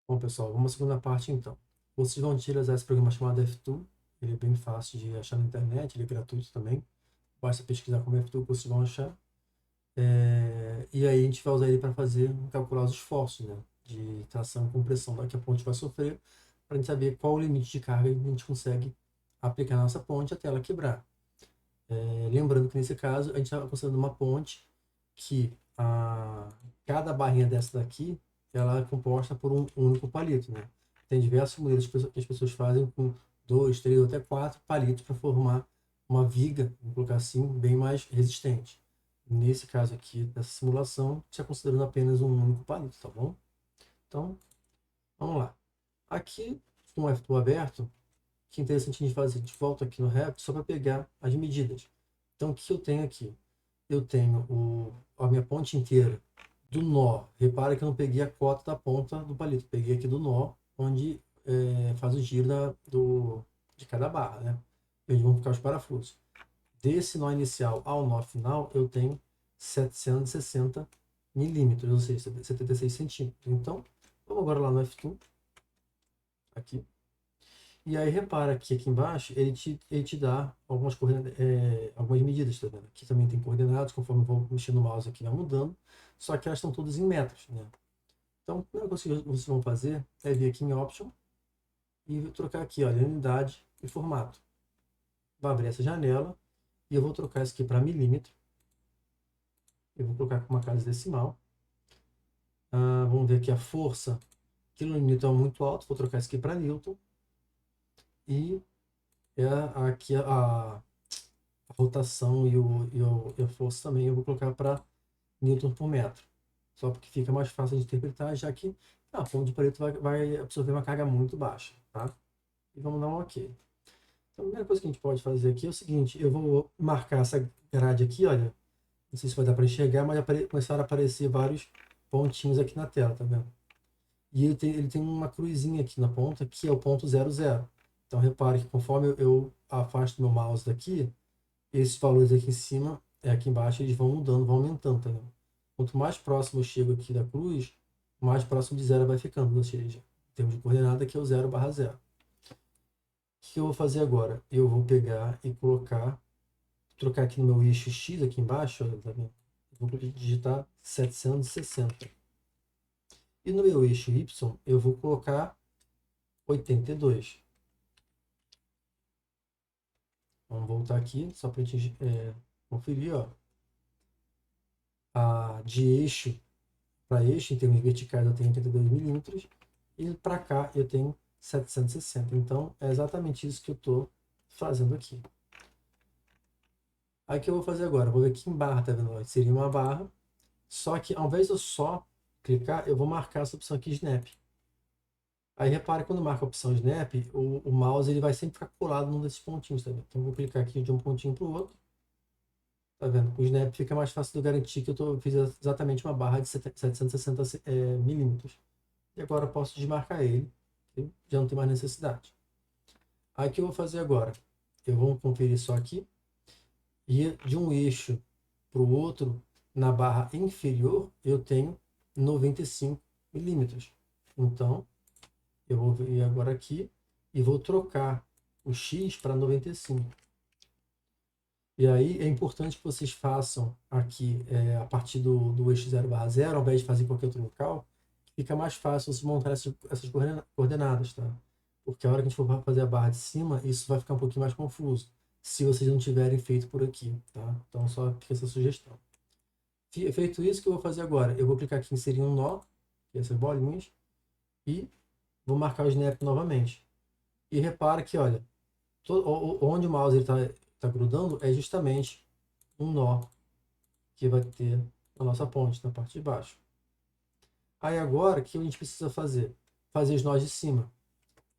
Bom, pessoal, vamos à segunda parte então. Vocês vão utilizar esse programa chamado F2. Ele é bem fácil de achar na internet, ele é gratuito também. Basta pesquisar como F2 que vocês vão achar. E aí a gente vai usar ele para fazer, calcular os esforços, né? De tração e compressão que a ponte vai sofrer, para a gente saber qual o limite de carga que a gente consegue aplicar na nossa ponte até ela quebrar. Lembrando que nesse caso a gente está considerando uma ponte que cada barrinha dessa daqui ela é composta por um único palito, né? Tem diversos modelos que as pessoas fazem com dois, três ou até quatro palitos para formar uma viga, vou colocar assim, bem mais resistente. Nesse caso aqui, dessa simulação, está considerando apenas um único palito, tá bom? Então, vamos lá. Aqui, com o F2 aberto, que é interessante a gente fazer, de volta aqui no Revit, só para pegar as medidas. Então, o que eu tenho aqui? Eu tenho a minha ponte inteira do nó. Repara que eu não peguei a cota da ponta do palito. Peguei aqui do nó, onde faz o giro de cada barra, né? Onde vão ficar os parafusos. Desse nó inicial ao nó final, eu tenho 760 milímetros, ou seja, 76 centímetros. Então, vamos agora lá no F2, aqui. E aí repara que aqui embaixo ele te dá algumas medidas, tá vendo? Aqui também tem coordenadas, conforme eu vou mexendo no mouse aqui vai mudando, só que elas estão todas em metros, né? Então, a primeira coisa que vocês vão fazer é vir aqui em Option e trocar aqui, olha, unidade e formato. Vai abrir essa janela e eu vou trocar isso aqui para milímetro. Eu vou colocar com uma casa decimal. Vamos ver aqui a força, quilonewton é muito alto, vou trocar isso aqui para newton. E aqui a rotação e a força também eu vou colocar para newton por metro. Só porque fica mais fácil de interpretar, já que a ponte de Pareto vai absorver uma carga muito baixa, tá? E vamos dar um OK. Então, a primeira coisa que a gente pode fazer aqui é o seguinte, eu vou marcar essa grade aqui, olha, não sei se vai dar para enxergar, mas começaram a aparecer vários pontinhos aqui na tela, tá vendo? E ele tem uma cruzinha aqui na ponta, que é o ponto 00. Então, repare que conforme eu afasto meu mouse daqui, esses valores aqui em cima, aqui embaixo, eles vão mudando, vão aumentando, tá vendo? Quanto mais próximo eu chego aqui da cruz, mais próximo de zero vai ficando, ou seja, em termos de coordenada, aqui é o 0/0. O que eu vou fazer agora? Eu vou pegar e trocar aqui no meu eixo X, aqui embaixo, olha, tá vendo? Eu vou digitar 760. E no meu eixo Y, eu vou colocar 82. Vamos voltar aqui, só para a gente conferir, ó. De eixo para eixo, em termos verticais, eu tenho 82 milímetros. E para cá eu tenho 760. Então, é exatamente isso que eu estou fazendo aqui. Aí o que eu vou fazer agora? Eu vou ver aqui em barra, tá vendo? Seria uma barra. Só que ao invés de eu só clicar, eu vou marcar essa opção aqui, Snap. Aí repare quando marca a opção Snap, o mouse ele vai sempre ficar colado num desses pontinhos, tá vendo? Então eu vou clicar aqui de um pontinho para o outro. Tá vendo? Com o Snap fica mais fácil de eu garantir que eu fiz exatamente uma barra de 760 milímetros. E agora eu posso desmarcar ele, já não tem mais necessidade. Aí o que eu vou fazer agora? Eu vou conferir só aqui, e de um eixo para o outro, na barra inferior, eu tenho 95 milímetros. Então, eu vou vir agora aqui e vou trocar o X para 95. E aí é importante que vocês façam aqui a partir do eixo 0/0, ao invés de fazer em qualquer outro local, fica mais fácil você montar essas coordenadas, tá? Porque a hora que a gente for fazer a barra de cima, isso vai ficar um pouquinho mais confuso, se vocês não tiverem feito por aqui, tá? Então só fica essa sugestão. Feito isso, o que eu vou fazer agora? Eu vou clicar aqui em inserir um nó, essas bolinhas, e vou marcar o snap novamente. E repara que, olha, onde o mouse está grudando é justamente um nó que vai ter a nossa ponte na parte de baixo. Aí agora, o que a gente precisa fazer? Fazer os nós de cima.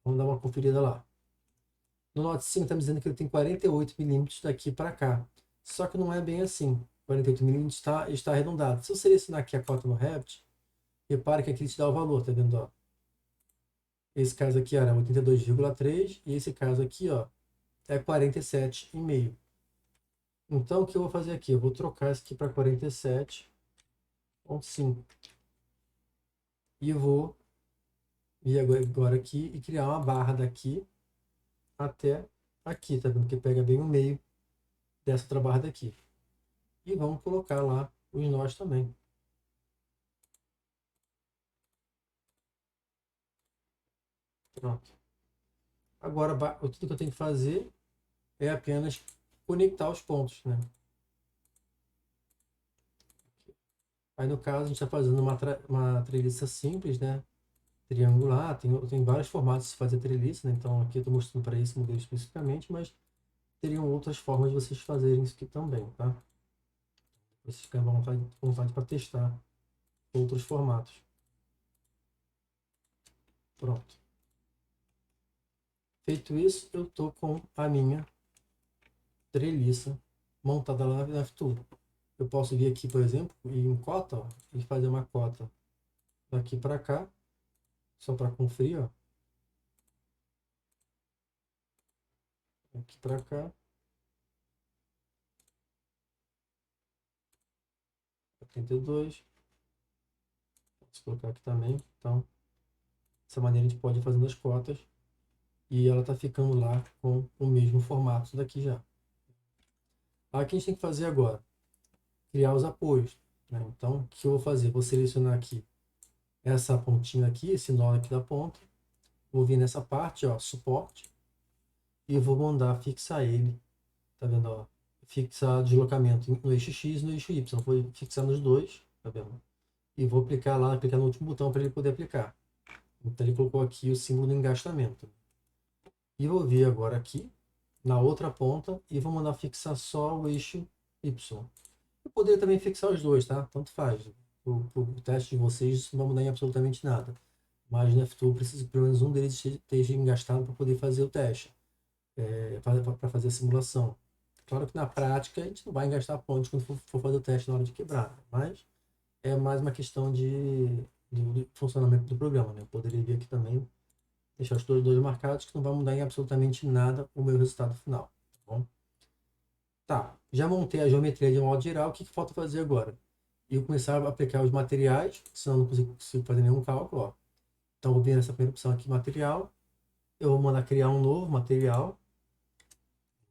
Vamos dar uma conferida lá. No nó de cima está me dizendo que ele tem 48 milímetros daqui para cá. Só que não é bem assim. 48 milímetros está arredondado. Se eu selecionar aqui a cota no Revit, repare que aqui ele te dá o valor, tá vendo? Ó? Esse caso aqui era 82,3 e esse caso aqui ó, é 47,5. Então o que eu vou fazer aqui? Eu vou trocar isso aqui para 47,5. E vou vir agora aqui e criar uma barra daqui até aqui, tá vendo? Que pega bem o meio dessa outra barra daqui. E vamos colocar lá os nós também. Pronto. Agora, tudo que eu tenho que fazer é apenas conectar os pontos, né? Aí, no caso, a gente está fazendo uma treliça simples, né? Triangular. Tem vários formatos de fazer treliça, né? Então, aqui eu estou mostrando para esse modelo especificamente, mas teriam outras formas de vocês fazerem isso aqui também, tá? Vocês ficam à vontade para testar outros formatos. Pronto. Feito isso, eu estou com a minha treliça montada lá na FTool. Eu posso vir aqui, por exemplo, e em cota, ó, e fazer uma cota daqui para cá, só para conferir, ó. Aqui para cá, 82. Posso colocar aqui também. Então, dessa maneira a gente pode ir fazendo as cotas e ela está ficando lá com o mesmo formato daqui já. Aí, o que a gente tem que fazer agora? Criar os apoios, né? Então, o que eu vou fazer? Vou selecionar aqui essa pontinha aqui, esse nó aqui da ponta. Vou vir nessa parte, ó, suporte, e vou mandar fixar ele, tá vendo, ó? Fixar deslocamento no eixo X e no eixo Y. Vou fixar nos dois, tá vendo? E vou aplicar lá, clicar no último botão para ele poder aplicar. Então ele colocou aqui o símbolo do engastamento. E vou vir agora aqui, na outra ponta, e vou mandar fixar só o eixo Y. Eu poderia também fixar os dois, tá? Tanto faz. O teste de vocês não vai mudar em absolutamente nada. Mas no F2 precisa que pelo menos um deles esteja engastado para poder fazer o teste, para fazer a simulação. Claro que na prática a gente não vai engastar pontos quando for fazer o teste na hora de quebrar, mas é mais uma questão de funcionamento do programa, né? Eu poderia vir aqui também, deixar os dois marcados, que não vai mudar em absolutamente nada o meu resultado final, tá bom? Tá, já montei a geometria de modo geral, o que falta fazer agora? Eu começar a aplicar os materiais, senão eu não consigo fazer nenhum cálculo, ó. Então, eu vou vir nessa primeira opção aqui, material. Eu vou mandar criar um novo material.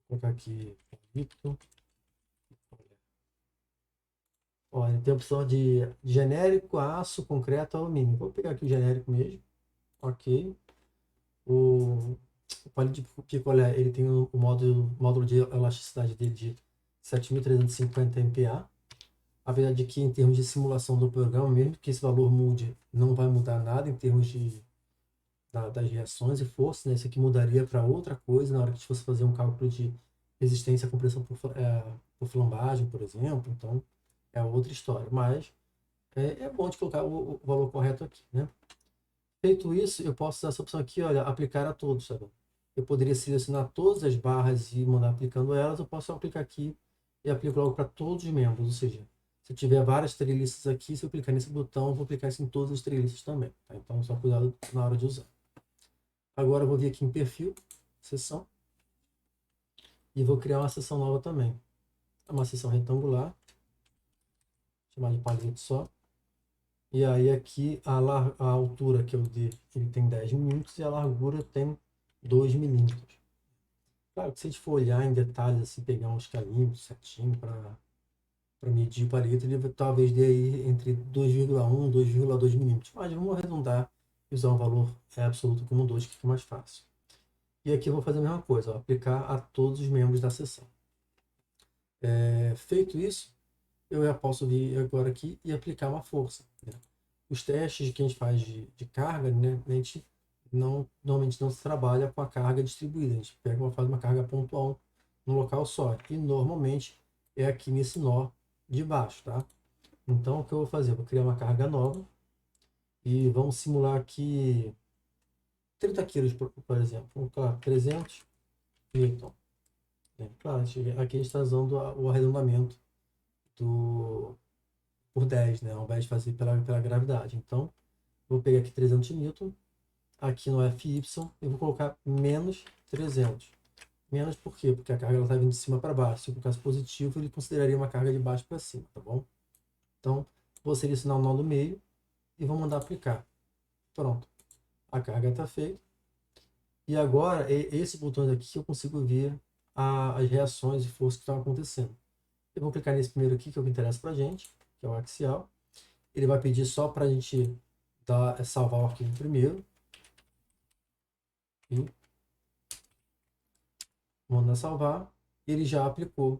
Vou colocar aqui, Victor. Ó, tem a opção de genérico, aço, concreto, alumínio. Vou pegar aqui o genérico mesmo. Ok. O palito de picolé, ele tem o módulo de elasticidade dele de 7.350 MPa. A verdade é que em termos de simulação do programa, mesmo que esse valor mude, não vai mudar nada em termos das reações e forças, né? Isso aqui mudaria para outra coisa na hora que a gente fosse fazer um cálculo de resistência à compressão por flambagem, por exemplo. Então, é outra história. Mas é bom de colocar o valor correto aqui, né? Feito isso, eu posso usar essa opção aqui, olha, aplicar a todos, sabe? Eu poderia selecionar todas as barras e mandar aplicando elas, eu posso aplicar aqui e aplico logo para todos os membros, ou seja, se eu tiver várias treliças aqui, se eu clicar nesse botão, eu vou aplicar isso em todas as treliças também, tá? Então, só cuidado na hora de usar. Agora eu vou vir aqui em perfil, seção, e vou criar uma seção nova também. É uma seção retangular, chamar de palito só. E aí aqui a altura que eu dei, ele tem 10 milímetros e a largura tem 2 milímetros. Claro que se a gente for olhar em detalhes, assim, pegar uns calímetros certinho para medir o palito, ele talvez dê aí entre 2,1 e 2,2 milímetros. Mas vamos arredondar e usar um valor absoluto como 2, que fica mais fácil. E aqui eu vou fazer a mesma coisa, ó, aplicar a todos os membros da seção. Feito isso, eu já posso vir agora aqui e aplicar uma força, né? Os testes que a gente faz de carga, né, a gente normalmente não se trabalha com a carga distribuída, a gente faz uma carga pontual no local só, e normalmente é aqui nesse nó de baixo, tá? Então, o que eu vou fazer? Eu vou criar uma carga nova e vamos simular aqui 30 quilos, por exemplo. Vamos colocar 300 newton. Claro, aqui a gente está usando o arredondamento por 10, né? Ao invés de fazer pela gravidade. Então, vou pegar aqui 300 newton, aqui no FY, eu vou colocar menos 300. Menos por quê? Porque a carga está vindo de cima para baixo. Se eu colocasse positivo, ele consideraria uma carga de baixo para cima, tá bom? Então, vou selecionar o nó do meio e vou mandar aplicar. Pronto. A carga está feita. E agora, esse botão aqui eu consigo ver as reações e forças que estão acontecendo. Eu vou clicar nesse primeiro aqui, que é o que interessa para a gente, que é o axial. Ele vai pedir só para a gente salvar o arquivo primeiro. E mandar salvar. Ele já aplicou.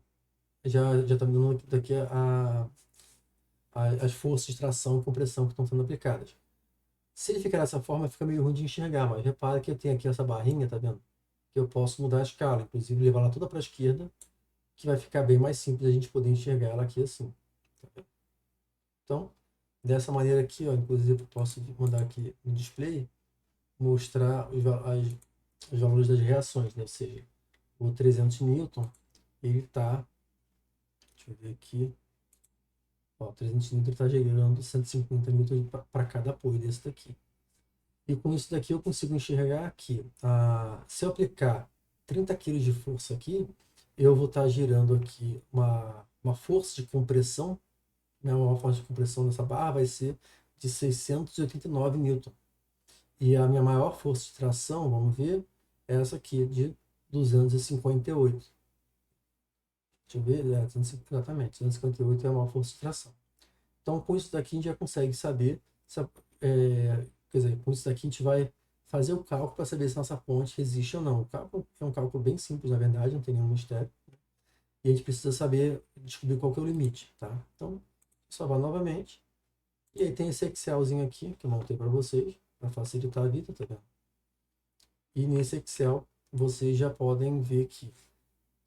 Já está me dando daqui as forças de tração e compressão que estão sendo aplicadas. Se ele ficar dessa forma, fica meio ruim de enxergar, mas repara que eu tenho aqui essa barrinha, tá vendo? Que eu posso mudar a escala, inclusive levar ela toda para a esquerda, que vai ficar bem mais simples a gente poder enxergar ela aqui assim. Tá vendo? Então, dessa maneira aqui, ó, inclusive eu posso mandar aqui no display, mostrar os valores das reações, né? Ou seja, o 300 Newton, ele está, deixa eu ver aqui, ó, 300 Newton está gerando 150 Newton para cada apoio desse daqui. E com isso daqui eu consigo enxergar que se eu aplicar 30 kg de força aqui, eu vou estar gerando aqui uma força de compressão, né, uma força de compressão nessa barra vai ser de 689 Newton. E a minha maior força de tração, vamos ver, é essa aqui de 258. Deixa eu ver, exatamente, 258 é a maior força de tração. Então, com isso daqui a gente já consegue saber, quer dizer, com isso daqui a gente vai fazer o cálculo para saber se nossa ponte resiste ou não. O cálculo é um cálculo bem simples, na verdade, não tem nenhum mistério. E a gente precisa saber, descobrir qual que é o limite, tá? Então, salvar novamente. E aí tem esse Excelzinho aqui, que eu montei para vocês, para facilitar a vida, tá vendo? E nesse Excel, vocês já podem ver que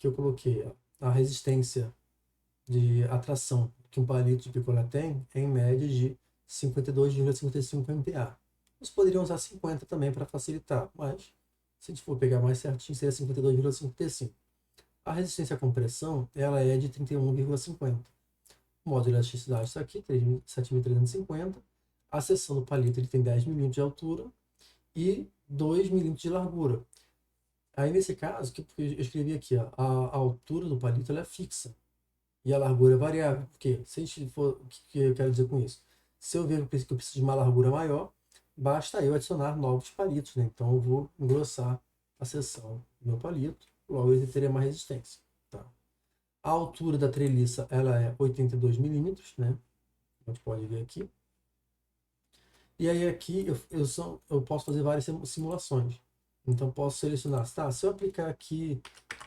eu coloquei a resistência de atração que um palito de picolé tem, em média de 52,55 MPa. Vocês poderiam usar 50 também para facilitar, mas se a gente for pegar mais certinho, seria 52,55. A resistência à compressão, ela é de 31,50. O modo de elasticidade está aqui, 7.350. A seção do palito ele tem 10 mm de altura e 2 mm de largura. Aí nesse caso, que eu escrevi aqui, ó, a altura do palito ela é fixa e a largura é variável. Porque se a gente for, o que eu quero dizer com isso? Se eu ver que eu preciso de uma largura maior, basta eu adicionar novos palitos, né? Então eu vou engrossar a seção do meu palito, logo ele teria mais resistência. Tá? A altura da treliça ela é 82 milímetros, né? A gente pode ver aqui. E aí aqui eu posso fazer várias simulações. Então posso selecionar, tá? Se eu aplicar aqui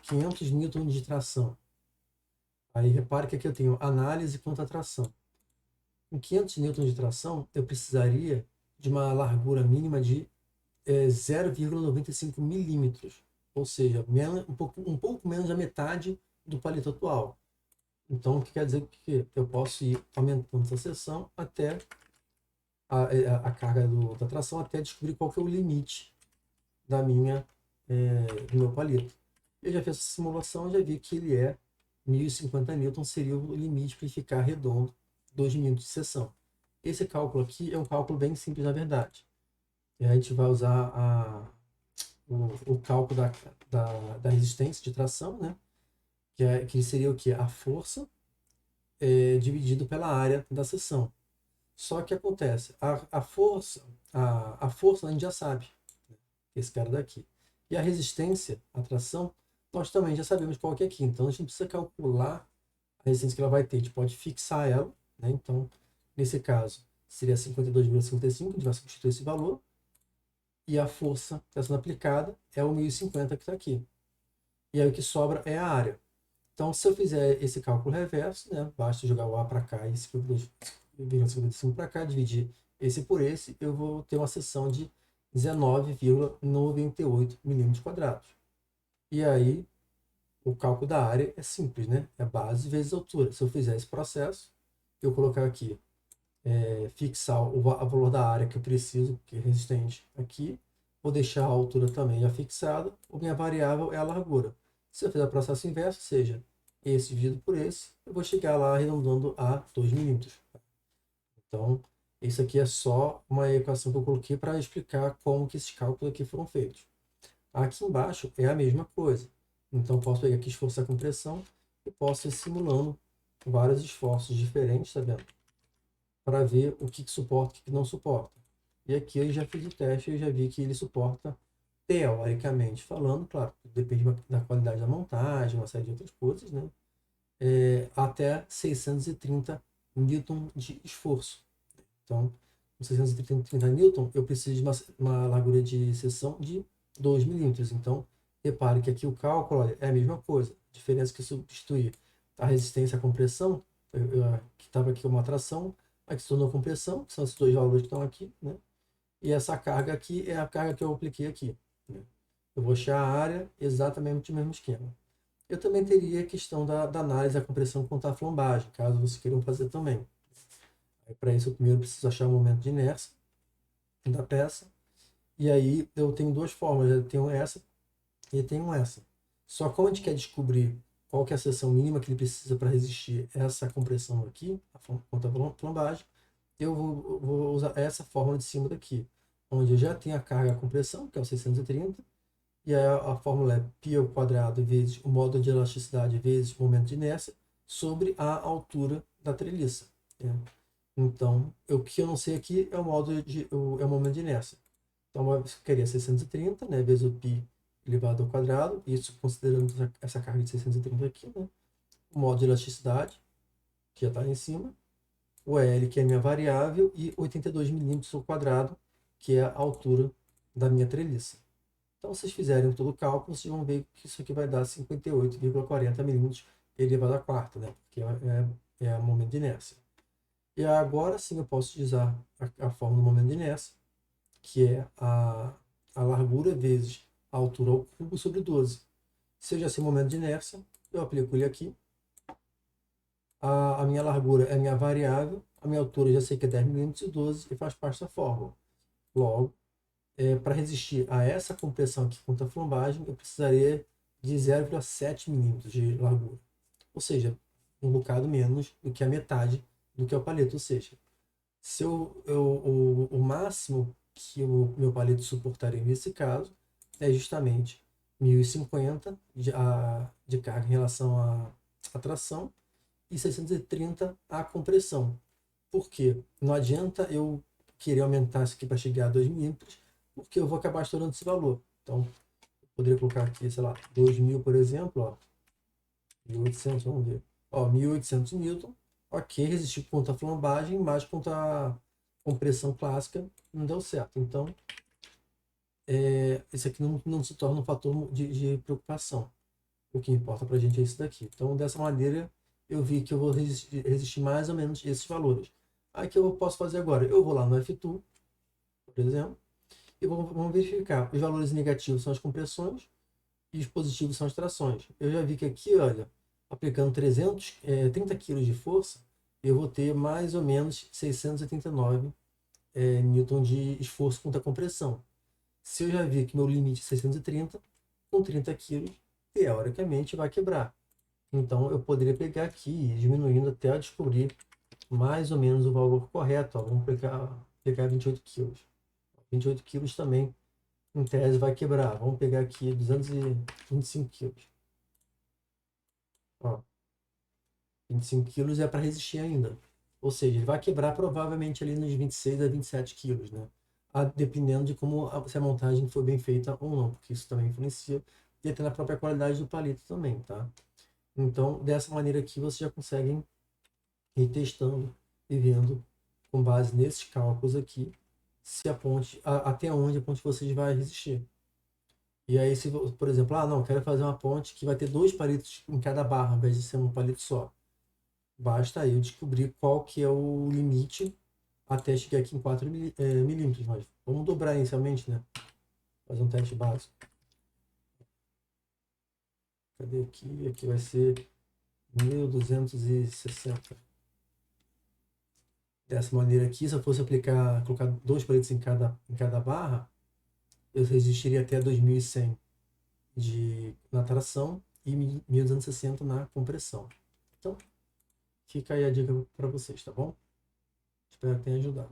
500 newtons de tração, aí repare que aqui eu tenho análise contra tração. Com 500 newtons de tração, eu precisaria de uma largura mínima de 0,95 milímetros, ou seja, um pouco menos da metade do palito atual. Então, o que quer dizer que eu posso ir aumentando essa seção até a carga da tração, até descobrir qual que é o limite do meu palito. Eu já fiz essa simulação e já vi que ele é 1050 newton, seria o limite para ficar redondo, 2 minutos de seção. Esse cálculo aqui é um cálculo bem simples, na verdade. E aí a gente vai usar o cálculo da resistência de tração, né? Que seria o que? A força dividido pela área da seção. Só que acontece, a força a gente já sabe, né? Esse cara daqui. E a resistência, a tração, nós também já sabemos qual que é aqui. Então a gente precisa calcular a resistência que ela vai ter. A gente pode fixar ela, né? Então, nesse caso, seria 52,55, a gente vai substituir esse valor. E a força que está sendo aplicada é o 1050 que está aqui. E aí o que sobra é a área. Então, se eu fizer esse cálculo reverso, né, basta jogar o A para cá e 52,55 para cá, dividir esse por esse, eu vou ter uma seção de 19,98 milímetros quadrados. E aí, o cálculo da área é simples, né? É base vezes altura. Se eu fizer esse processo, eu colocar aqui, fixar o valor da área que eu preciso, que é resistente aqui, vou deixar a altura também já fixada, a minha variável é a largura. Se eu fizer o processo inverso, ou seja, esse dividido por esse, eu vou chegar lá arredondando a 2 milímetros. Então, isso aqui é só uma equação que eu coloquei para explicar como que esses cálculos aqui foram feitos. Aqui embaixo é a mesma coisa. Então, posso pegar aqui esforço a compressão e posso ir simulando vários esforços diferentes, tá vendo? Para ver o que suporta e o que não suporta. E aqui eu já fiz o teste e eu já vi que ele suporta, teoricamente falando, claro, depende da qualidade da montagem, uma série de outras coisas, né? Até 630 newton de esforço. Então, com 630 newton, eu preciso de uma largura de seção de 2 milímetros. Então, repare que aqui o cálculo, olha, é a mesma coisa. A diferença é que substituir a resistência à compressão, que estava aqui como atração, aqui se tornou compressão, que são esses dois valores que estão aqui, né? E essa carga aqui é a carga que eu apliquei aqui, né? Eu vou achar a área exatamente do mesmo esquema. Eu também teria a questão da análise da compressão contra a flombagem, caso vocês queiram fazer também. Para isso, eu primeiro preciso achar o momento de inércia da peça. E aí, eu tenho duas formas. Eu tenho essa e tenho essa. Só que como a gente quer descobrir qual que é a seção mínima que ele precisa para resistir essa compressão aqui, contra a flombagem, eu vou usar essa fórmula de cima daqui, onde eu já tenho a carga e a compressão, que é o 630, e aí a fórmula é π ao quadrado vezes o módulo de elasticidade vezes o momento de inércia sobre a altura da treliça, né? Então, o que eu não sei aqui é o momento de inércia. Então, eu queria 630, né, vezes o π elevado ao quadrado, isso considerando essa carga de 630 aqui, né? O módulo de elasticidade, que já está em cima, o L, que é a minha variável, e 82 milímetros ao quadrado, que é a altura da minha treliça. Então, se vocês fizerem todo o cálculo, vocês vão ver que isso aqui vai dar 58,40 milímetros elevado à quarta, né? Porque é o momento de inércia. E agora sim eu posso utilizar a fórmula do momento de inércia, que é a largura vezes a altura ao cubo sobre 12. Se eu já sei o momento de inércia, eu aplico ele aqui. A minha largura é a minha variável, a minha altura eu já sei que é 10 milímetros e 12 e faz parte da fórmula. Logo, para resistir a essa compressão aqui contra a flombagem, eu precisaria de 0,7 milímetros de largura. Ou seja, um bocado menos do que a metade do que é o palito. Ou seja, se o máximo que o meu palito suportaria nesse caso é justamente 1050 de carga em relação à tração e 630 a compressão. Por quê? Não adianta eu querer aumentar isso aqui para chegar a 2 milímetros, porque eu vou acabar estourando esse valor. Então, eu poderia colocar aqui, sei lá, 2000, por exemplo, ó, 1800, vamos ver. Ó, 1800 newton, ok, resistiu contra a flambagem, mas contra a compressão clássica não deu certo. Então, esse aqui não se torna um fator de preocupação. O que importa para a gente é isso daqui. Então, dessa maneira, eu vi que eu vou resistir mais ou menos esses valores. Aí, o que eu posso fazer agora? Eu vou lá no F2, por exemplo, e vamos verificar. Os valores negativos são as compressões e os positivos são as trações. Eu já vi que aqui, olha, aplicando 30 kg de força, eu vou ter mais ou menos 689 newton de esforço contra a compressão. Se eu já vi que meu limite é 630, com 30 kg, teoricamente vai quebrar. Então eu poderia pegar aqui e ir diminuindo até eu descobrir mais ou menos o valor correto. Ó, vamos pegar 28 kg. 28 kg também, em tese, vai quebrar. Vamos pegar aqui 225 kg. Ó, 25 quilos é para resistir ainda. Ou seja, ele vai quebrar provavelmente ali nos 26 a 27 quilos, né? Dependendo de se a montagem foi bem feita ou não, porque isso também influencia e até na própria qualidade do palito também, tá? Então, dessa maneira aqui, vocês já conseguem ir testando e vendo, com base nesses cálculos aqui, se a ponte, até onde a ponte de vocês vai resistir. E aí, se, por exemplo, não, quero fazer uma ponte que vai ter 2 palitos em cada barra, ao invés de ser um palito só. Basta eu descobrir qual que é o limite até chegar aqui em 4 milímetros. Mas vamos dobrar inicialmente, né? Fazer um teste básico. Cadê aqui? Aqui vai ser 1260. Dessa maneira aqui, se eu fosse colocar 2 palitos em cada barra, eu resistiria até 2100 na tração e 1260 na compressão. Então, fica aí a dica para vocês, tá bom? Espero que tenha ajudado.